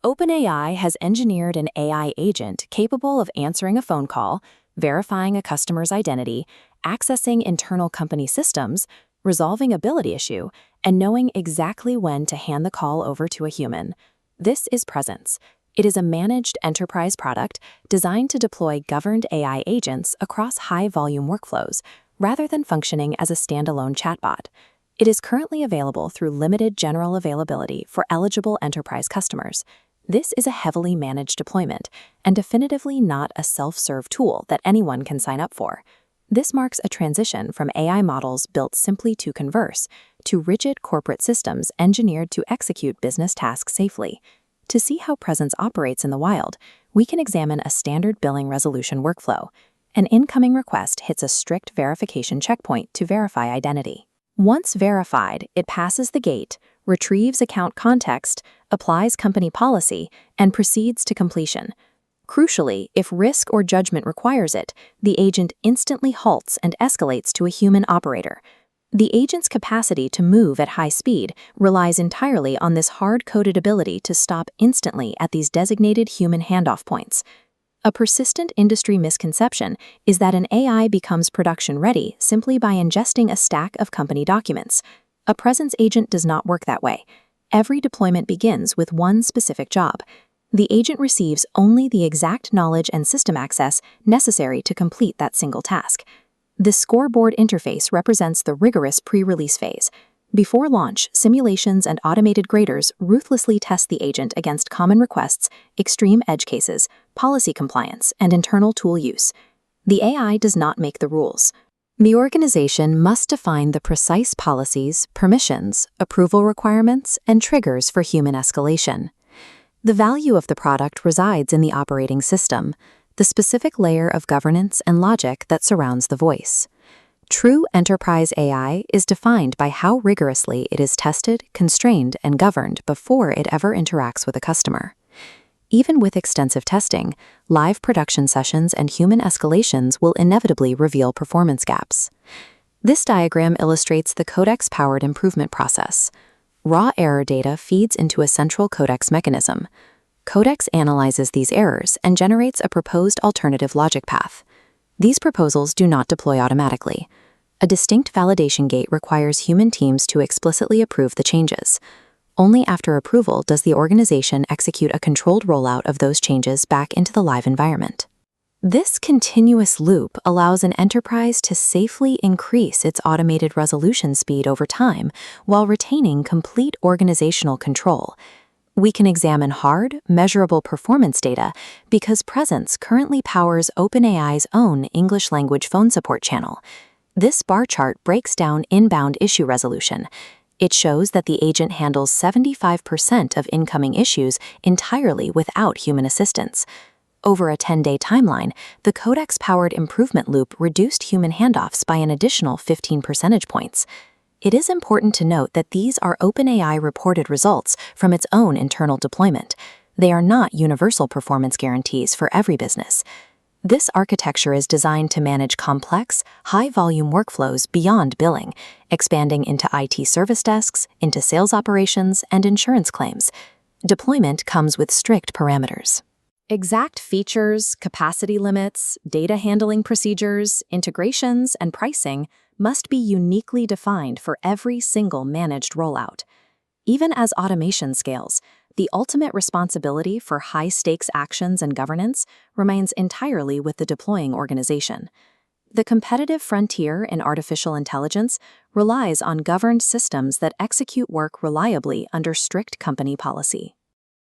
OpenAI has engineered an AI agent capable of answering a phone call, verifying a customer's identity, accessing internal company systems, resolving a billing issue, and knowing exactly when to hand the call over to a human. This is Presence. It is a managed enterprise product designed to deploy governed AI agents across high-volume workflows, rather than functioning as a standalone chatbot. It is currently available through limited general availability for eligible enterprise customers. This is a heavily managed deployment, and definitively not a self-serve tool that anyone can sign up for. This marks a transition from AI models built simply to converse to rigid corporate systems engineered to execute business tasks safely. To see how Presence operates in the wild, we can examine a standard billing resolution workflow. An incoming request hits a strict verification checkpoint to verify identity. Once verified, it passes the gate, retrieves account context, applies company policy, and proceeds to completion. Crucially, if risk or judgment requires it, the agent instantly halts and escalates to a human operator. The agent's capacity to move at high speed relies entirely on this hard-coded ability to stop instantly at these designated human handoff points. A persistent industry misconception is that an AI becomes production-ready simply by ingesting a stack of company documents. A Presence agent does not work that way. Every deployment begins with one specific job. The agent receives only the exact knowledge and system access necessary to complete that single task. This scoreboard interface represents the rigorous pre-release phase. Before launch, simulations and automated graders ruthlessly test the agent against common requests, extreme edge cases, policy compliance, and internal tool use. The AI does not make the rules. The organization must define the precise policies, permissions, approval requirements, and triggers for human escalation. The value of the product resides in the operating system, the specific layer of governance and logic that surrounds the voice. True enterprise AI is defined by how rigorously it is tested, constrained, and governed before it ever interacts with a customer. Even with extensive testing, live production sessions and human escalations will inevitably reveal performance gaps. This diagram illustrates the codex-powered improvement process. Raw error data feeds into a central codex mechanism. Codex analyzes these errors and generates a proposed alternative logic path. These proposals do not deploy automatically. A distinct validation gate requires human teams to explicitly approve the changes. Only after approval does the organization execute a controlled rollout of those changes back into the live environment. This continuous loop allows an enterprise to safely increase its automated resolution speed over time while retaining complete organizational control. We can examine hard, measurable performance data because Presence currently powers OpenAI's own English-language phone support channel. This bar chart breaks down inbound issue resolution. It shows that the agent handles 75% of incoming issues entirely without human assistance. Over a 10-day timeline, the Codex-powered improvement loop reduced human handoffs by an additional 15 percentage points. It is important to note that these are OpenAI reported results from its own internal deployment. They are not universal performance guarantees for every business. This architecture is designed to manage complex, high-volume workflows beyond billing, expanding into IT service desks, into sales operations, and insurance claims. Deployment comes with strict parameters. Exact features, capacity limits, data handling procedures, integrations, and pricing must be uniquely defined for every single managed rollout. Even as automation scales, the ultimate responsibility for high-stakes actions and governance remains entirely with the deploying organization. The competitive frontier in artificial intelligence relies on governed systems that execute work reliably under strict company policy.